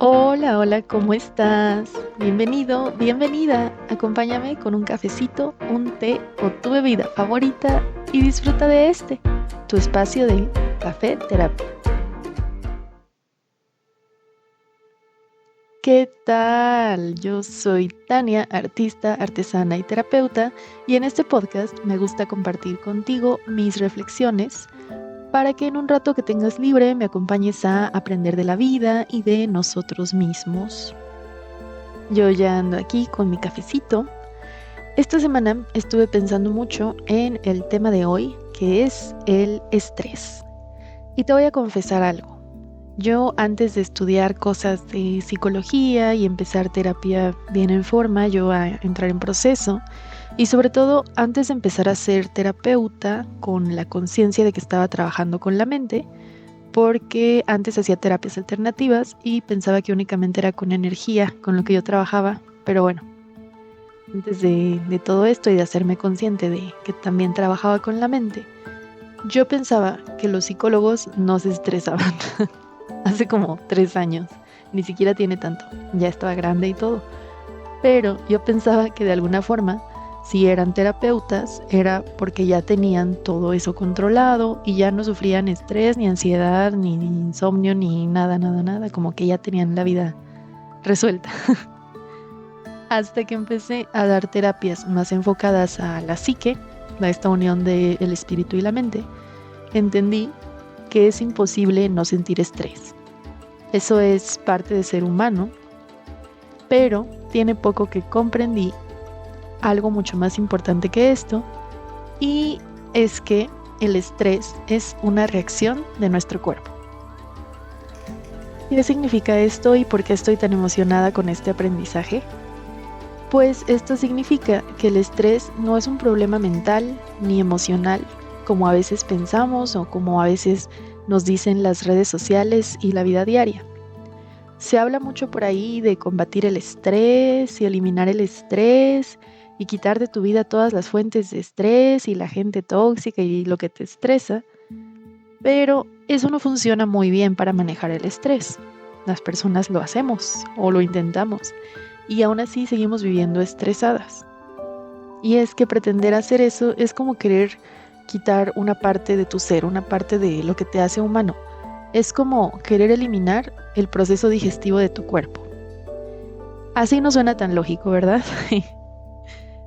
Hola, hola, ¿cómo estás? Bienvenido, bienvenida. Acompáñame con un cafecito, un té o tu bebida favorita y disfruta de tu espacio de café terapia. ¿Qué tal? Yo soy Tania, artista, artesana y terapeuta, y en este podcast me gusta compartir contigo mis reflexiones para que en un rato que tengas libre me acompañes a aprender de la vida y de nosotros mismos. Yo ya ando aquí con mi cafecito. Esta semana estuve pensando mucho en el tema de hoy, que es el estrés. Y te voy a confesar algo. Yo antes de estudiar cosas de psicología y empezar terapia bien en forma, yo a entrar en proceso, y sobre todo antes de empezar a ser terapeuta con la conciencia de que estaba trabajando con la mente, porque antes hacía terapias alternativas y pensaba que únicamente era con energía, con lo que yo trabajaba, pero bueno, antes de todo esto y de hacerme consciente de que también trabajaba con la mente, yo pensaba que los psicólogos no se estresaban. Hace como 3 años, ni siquiera tiene tanto, ya estaba grande y todo, pero yo pensaba que de alguna forma, si eran terapeutas, era porque ya tenían todo eso controlado y ya no sufrían estrés, ni ansiedad, ni insomnio, ni nada, nada, nada, como que ya tenían la vida resuelta. Hasta que empecé a dar terapias más enfocadas a la psique, a esta unión del espíritu y la mente, entendí que es imposible no sentir estrés. Eso es parte de ser humano, pero tiene poco que comprendí algo mucho más importante que esto, y es que el estrés es una reacción de nuestro cuerpo. ¿Qué significa esto y por qué estoy tan emocionada con este aprendizaje? Pues esto significa que el estrés no es un problema mental ni emocional, como a veces pensamos o como a veces nos dicen las redes sociales y la vida diaria. Se habla mucho por ahí de combatir el estrés y eliminar el estrés y quitar de tu vida todas las fuentes de estrés y la gente tóxica y lo que te estresa, pero eso no funciona muy bien para manejar el estrés. Las personas lo hacemos o lo intentamos y aún así seguimos viviendo estresadas. Y es que pretender hacer eso es como querer quitar una parte de tu ser, una parte de lo que te hace humano. Es como querer eliminar el proceso digestivo de tu cuerpo. Así no suena tan lógico, ¿verdad?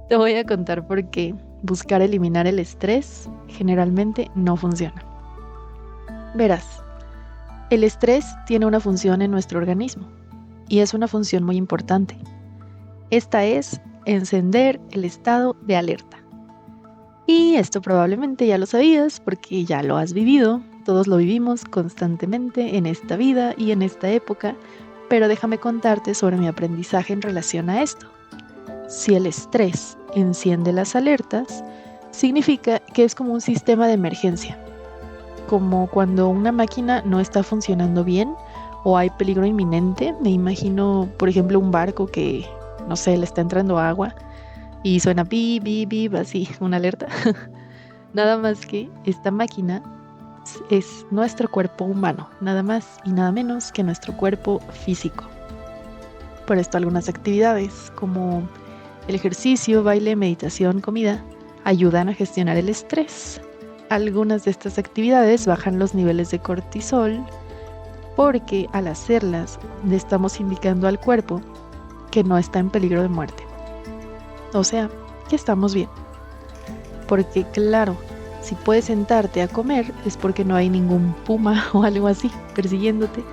Te voy a contar por qué buscar eliminar el estrés generalmente no funciona. Verás, el estrés tiene una función en nuestro organismo y es una función muy importante. Esta es encender el estado de alerta. Y esto probablemente ya lo sabías porque ya lo has vivido, todos lo vivimos constantemente en esta vida y en esta época, pero déjame contarte sobre mi aprendizaje en relación a esto. Si el estrés enciende las alertas, significa que es como un sistema de emergencia, como cuando una máquina no está funcionando bien o hay peligro inminente. Me imagino, por ejemplo, un barco que, no sé, le está entrando agua y suena bip, bip, bip, así, una alerta. Nada más que esta máquina es nuestro cuerpo humano, nada más y nada menos que nuestro cuerpo físico. Por esto algunas actividades como el ejercicio, baile, meditación, comida ayudan a gestionar el estrés. Algunas de estas actividades bajan los niveles de cortisol porque al hacerlas le estamos indicando al cuerpo que no está en peligro de muerte. O sea, que estamos bien. Porque claro, si puedes sentarte a comer es porque no hay ningún puma o algo así persiguiéndote.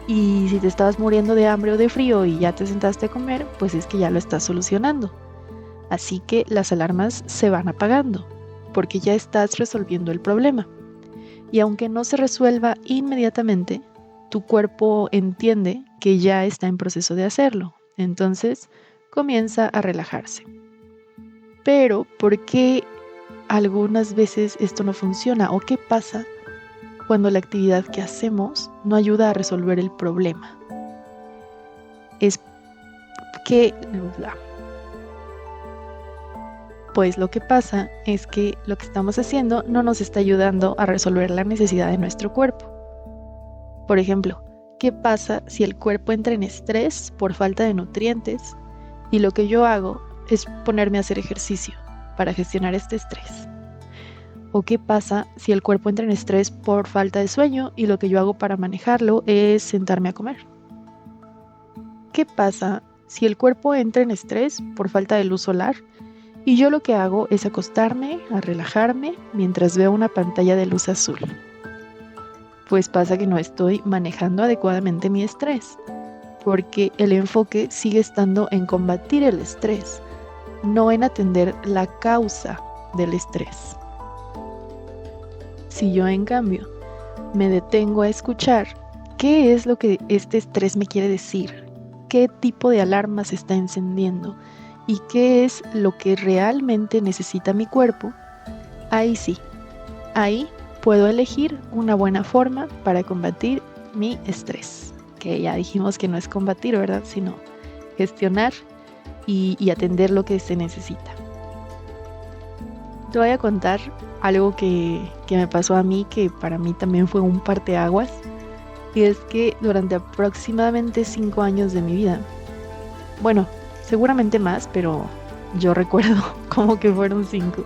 Y si te estabas muriendo de hambre o de frío y ya te sentaste a comer, pues es que ya lo estás solucionando. Así que las alarmas se van apagando, porque ya estás resolviendo el problema. Y aunque no se resuelva inmediatamente, tu cuerpo entiende que ya está en proceso de hacerlo. Entonces comienza a relajarse. Pero, ¿por qué algunas veces esto no funciona? ¿O qué pasa cuando la actividad que hacemos no ayuda a resolver el problema? Es que, pues lo que pasa es que lo que estamos haciendo no nos está ayudando a resolver la necesidad de nuestro cuerpo. Por ejemplo, ¿qué pasa si el cuerpo entra en estrés por falta de nutrientes y lo que yo hago es ponerme a hacer ejercicio para gestionar este estrés? ¿O qué pasa si el cuerpo entra en estrés por falta de sueño y lo que yo hago para manejarlo es sentarme a comer? ¿Qué pasa si el cuerpo entra en estrés por falta de luz solar y yo lo que hago es acostarme, a relajarme mientras veo una pantalla de luz azul? Pues pasa que no estoy manejando adecuadamente mi estrés, porque el enfoque sigue estando en combatir el estrés, no en atender la causa del estrés. Si yo, en cambio, me detengo a escuchar qué es lo que este estrés me quiere decir, qué tipo de alarma se está encendiendo y qué es lo que realmente necesita mi cuerpo, ahí sí, ahí puedo elegir una buena forma para combatir mi estrés, que ya dijimos que no es combatir, ¿verdad? Sino gestionar y atender lo que se necesita. Te voy a contar algo que me pasó a mí, que para mí también fue un parteaguas, y es que durante aproximadamente 5 años de mi vida, bueno, seguramente más, pero yo recuerdo como que fueron 5,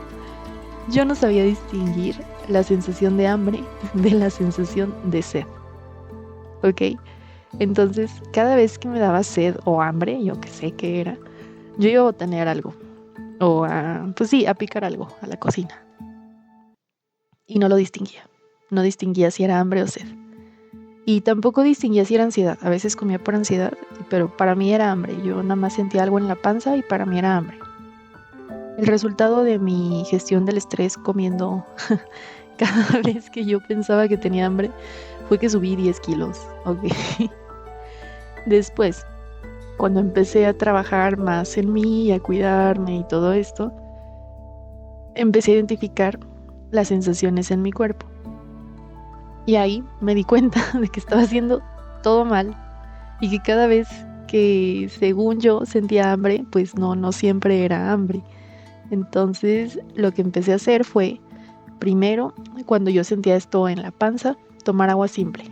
yo no sabía distinguir la sensación de hambre de la sensación de sed, ¿ok? Entonces, cada vez que me daba sed o hambre, yo que sé qué era, yo iba a botanear algo, o pues sí, a picar algo a la cocina. Y no lo distinguía. No distinguía si era hambre o sed. Y tampoco distinguía si era ansiedad. A veces comía por ansiedad, pero para mí era hambre. Yo nada más sentía algo en la panza y para mí era hambre. El resultado de mi gestión del estrés comiendo cada vez que yo pensaba que tenía hambre fue que subí 10 kilos. Ok. Después, cuando empecé a trabajar más en mí, a cuidarme y todo esto, empecé a identificar las sensaciones en mi cuerpo. Y ahí me di cuenta de que estaba haciendo todo mal y que cada vez que, según yo, sentía hambre, pues no siempre era hambre. Entonces, lo que empecé a hacer fue, primero, cuando yo sentía esto en la panza, tomar agua simple.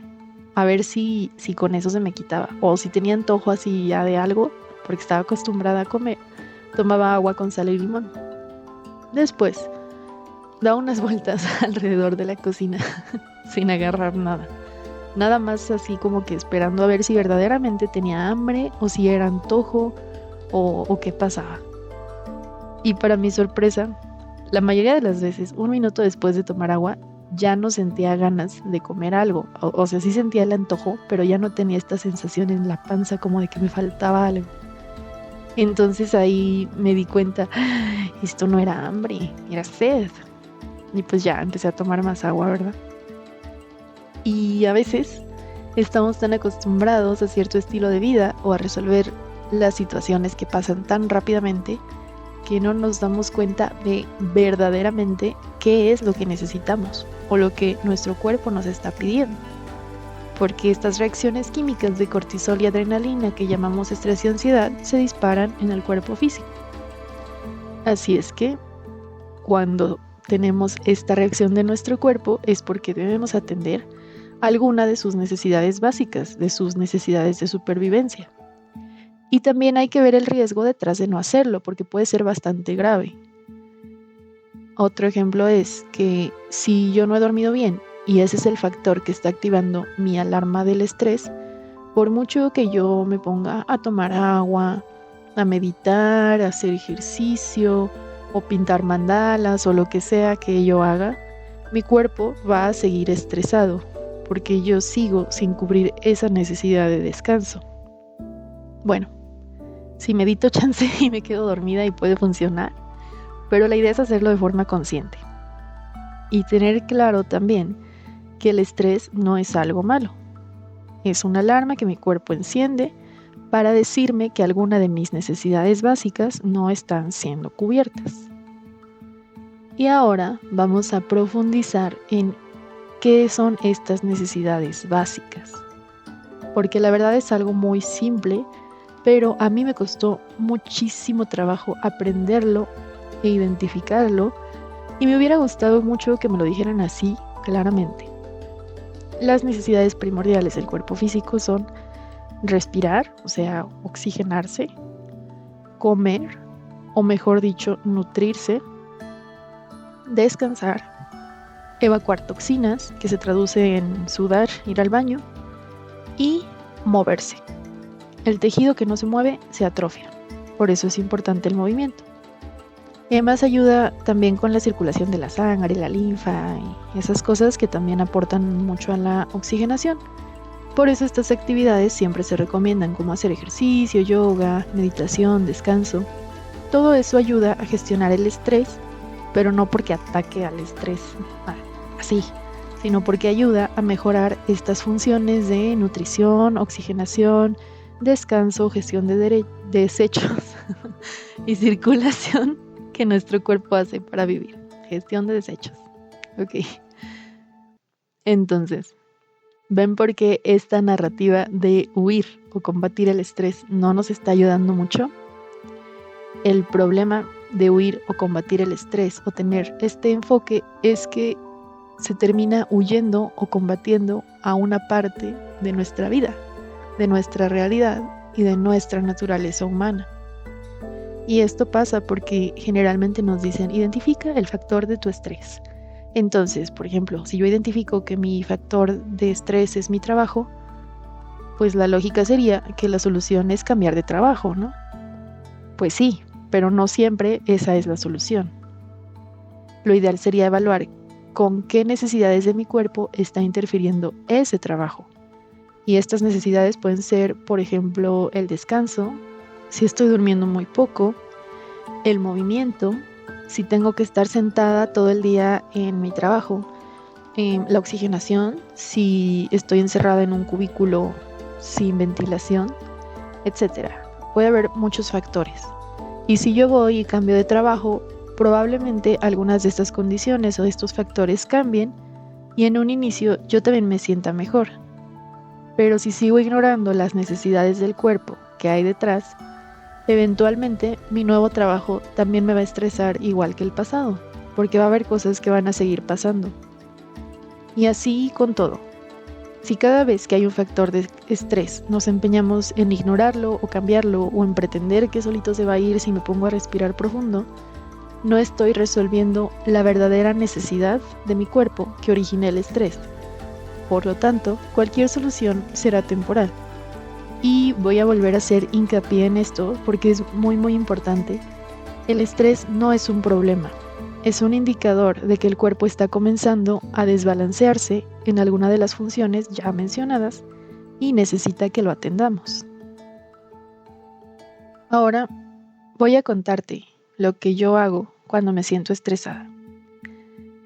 A ver si con eso se me quitaba. O si tenía antojo así ya de algo, porque estaba acostumbrada a comer, tomaba agua con sal y limón. Después, daba unas vueltas alrededor de la cocina sin agarrar nada. Nada más así como que esperando a ver si verdaderamente tenía hambre o si era antojo o qué pasaba. Y para mi sorpresa, la mayoría de las veces, 1 minuto después de tomar agua, ya no sentía ganas de comer algo. O sea, sí sentía el antojo, pero ya no tenía esta sensación en la panza como de que me faltaba algo. Entonces ahí me di cuenta, esto no era hambre, era sed. Y pues ya empecé a tomar más agua, ¿verdad? Y a veces estamos tan acostumbrados a cierto estilo de vida o a resolver las situaciones que pasan tan rápidamente que no nos damos cuenta de verdaderamente qué es lo que necesitamos o lo que nuestro cuerpo nos está pidiendo. Porque estas reacciones químicas de cortisol y adrenalina que llamamos estrés y ansiedad se disparan en el cuerpo físico. Así es que cuando tenemos esta reacción de nuestro cuerpo es porque debemos atender alguna de sus necesidades básicas, de sus necesidades de supervivencia. Y también hay que ver el riesgo detrás de no hacerlo, porque puede ser bastante grave. Otro ejemplo es que si yo no he dormido bien y ese es el factor que está activando mi alarma del estrés, por mucho que yo me ponga a tomar agua, a meditar, a hacer ejercicio o pintar mandalas o lo que sea que yo haga, mi cuerpo va a seguir estresado porque yo sigo sin cubrir esa necesidad de descanso. Bueno, si medito chance y me quedo dormida y puede funcionar, pero la idea es hacerlo de forma consciente. Y tener claro también que el estrés no es algo malo. Es una alarma que mi cuerpo enciende para decirme que alguna de mis necesidades básicas no están siendo cubiertas. Y ahora vamos a profundizar en qué son estas necesidades básicas. Porque la verdad es algo muy simple, pero a mí me costó muchísimo trabajo aprenderlo e identificarlo y me hubiera gustado mucho que me lo dijeran así claramente. las necesidades primordiales del cuerpo físico son respirar, o sea, oxigenarse, comer, o mejor dicho, nutrirse, descansar, evacuar toxinas, que se traduce en sudar, ir al baño, y moverse. El tejido que no se mueve se atrofia, por eso es importante el movimiento. Y además ayuda también con la circulación de la sangre, la linfa y esas cosas que también aportan mucho a la oxigenación. Por eso estas actividades siempre se recomiendan, como hacer ejercicio, yoga, meditación, descanso. Todo eso ayuda a gestionar el estrés, pero no porque ataque al estrés así, sino porque ayuda a mejorar estas funciones de nutrición, oxigenación, descanso, gestión de desechos y circulación que nuestro cuerpo hace para vivir. Gestión de desechos. Ok. Entonces, ¿ven por qué esta narrativa de huir o combatir el estrés no nos está ayudando mucho? El problema de huir o combatir el estrés o tener este enfoque es que se termina huyendo o combatiendo a una parte de nuestra vida, de nuestra realidad y de nuestra naturaleza humana. Y esto pasa porque generalmente nos dicen, identifica el factor de tu estrés. Entonces, por ejemplo, si yo identifico que mi factor de estrés es mi trabajo, pues la lógica sería que la solución es cambiar de trabajo, ¿no? Pues sí, pero no siempre esa es la solución. Lo ideal sería evaluar con qué necesidades de mi cuerpo está interfiriendo ese trabajo. Y estas necesidades pueden ser, por ejemplo, el descanso, si estoy durmiendo muy poco, el movimiento, si tengo que estar sentada todo el día en mi trabajo, la oxigenación, si estoy encerrada en un cubículo sin ventilación, etc. Puede haber muchos factores. Y si yo voy y cambio de trabajo, probablemente algunas de estas condiciones o de estos factores cambien y en un inicio yo también me sienta mejor. Pero si sigo ignorando las necesidades del cuerpo que hay detrás, eventualmente mi nuevo trabajo también me va a estresar igual que el pasado, porque va a haber cosas que van a seguir pasando. Y así con todo. Si cada vez que hay un factor de estrés nos empeñamos en ignorarlo o cambiarlo o en pretender que solito se va a ir si me pongo a respirar profundo, no estoy resolviendo la verdadera necesidad de mi cuerpo que origina el estrés. Por lo tanto, cualquier solución será temporal. Y voy a volver a hacer hincapié en esto porque es muy importante. El estrés no es un problema, es un indicador de que el cuerpo está comenzando a desbalancearse en alguna de las funciones ya mencionadas y necesita que lo atendamos. Ahora voy a contarte lo que yo hago cuando me siento estresada.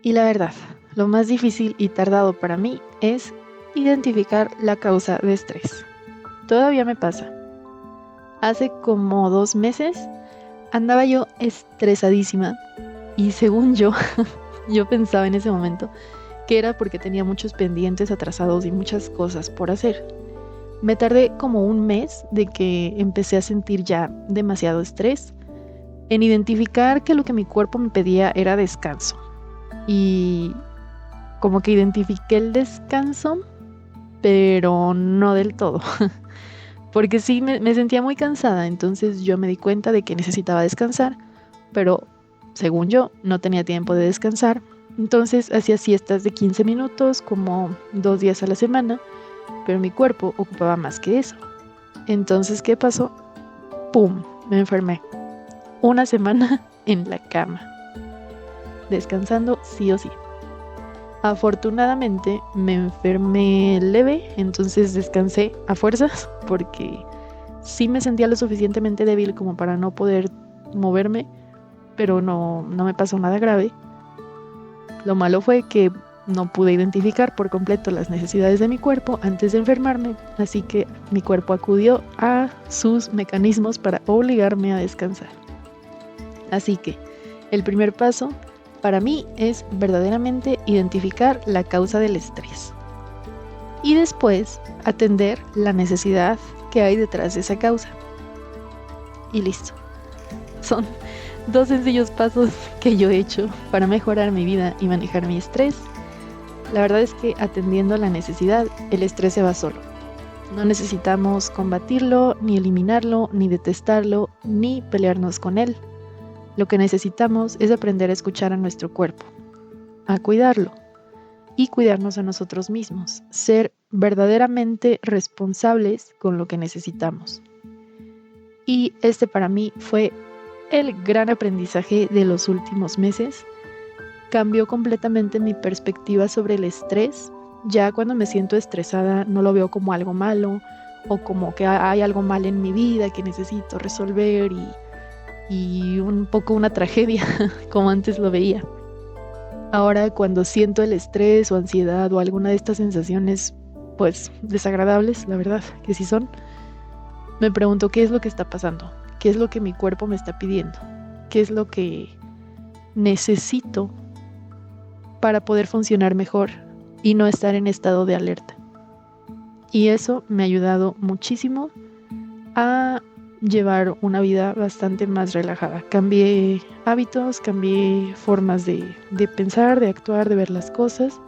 Y la verdad, lo más difícil y tardado para mí es identificar la causa de estrés. Todavía me pasa. Hace como 2 meses andaba yo estresadísima y según yo pensaba en ese momento que era porque tenía muchos pendientes atrasados y muchas cosas por hacer. Me tardé como 1 mes de que empecé a sentir ya demasiado estrés en identificar que lo que mi cuerpo me pedía era descanso. Y como que identifiqué el descanso, pero no del todo. Porque sí, me sentía muy cansada, entonces yo me di cuenta de que necesitaba descansar, pero según yo no tenía tiempo de descansar, entonces hacía siestas de 15 minutos como 2 días a la semana, pero mi cuerpo ocupaba más que eso. Entonces, ¿qué pasó? ¡Pum! Me enfermé. 1 semana en la cama, descansando sí o sí. Afortunadamente me enfermé leve, entonces descansé a fuerzas porque sí me sentía lo suficientemente débil como para no poder moverme, pero no me pasó nada grave. Lo malo fue que no pude identificar por completo las necesidades de mi cuerpo antes de enfermarme, así que mi cuerpo acudió a sus mecanismos para obligarme a descansar. Así que el primer paso para mí es verdaderamente identificar la causa del estrés y después atender la necesidad que hay detrás de esa causa. Y listo. Son 2 sencillos pasos que yo he hecho para mejorar mi vida y manejar mi estrés. La verdad es que atendiendo la necesidad, el estrés se va solo. No necesitamos combatirlo, ni eliminarlo, ni detestarlo, ni pelearnos con él. Lo que necesitamos es aprender a escuchar a nuestro cuerpo, a cuidarlo y cuidarnos a nosotros mismos, ser verdaderamente responsables con lo que necesitamos. Y este para mí fue el gran aprendizaje de los últimos meses. Cambió completamente mi perspectiva sobre el estrés. Ya cuando me siento estresada no lo veo como algo malo o como que hay algo mal en mi vida que necesito resolver y un poco una tragedia como antes lo veía. Ahora cuando siento el estrés o ansiedad o alguna de estas sensaciones pues desagradables, la verdad que sí son, me pregunto qué es lo que está pasando, qué es lo que mi cuerpo me está pidiendo, qué es lo que necesito para poder funcionar mejor y no estar en estado de alerta. Y eso me ha ayudado muchísimo a llevar una vida bastante más relajada. Cambié hábitos, cambié formas de pensar, de actuar, de ver las cosas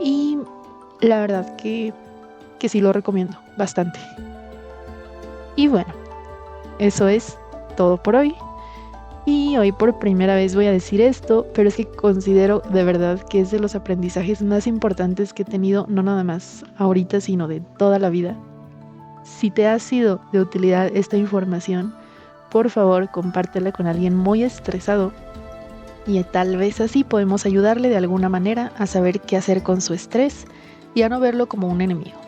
y la verdad que sí lo recomiendo bastante. Y bueno, eso es todo por hoy. Y hoy por primera vez voy a decir esto, pero es que considero de verdad que es de los aprendizajes más importantes que he tenido, no nada más ahorita, sino de toda la vida. Si te ha sido de utilidad esta información, por favor compártela con alguien muy estresado y tal vez así podemos ayudarle de alguna manera a saber qué hacer con su estrés y a no verlo como un enemigo.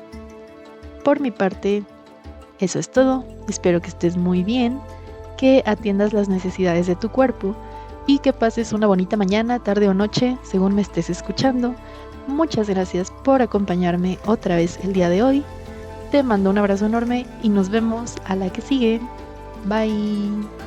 Por mi parte, eso es todo. Espero que estés muy bien, que atiendas las necesidades de tu cuerpo y que pases una bonita mañana, tarde o noche, según me estés escuchando. Muchas gracias por acompañarme otra vez el día de hoy. Te mando un abrazo enorme y nos vemos a la que sigue. Bye.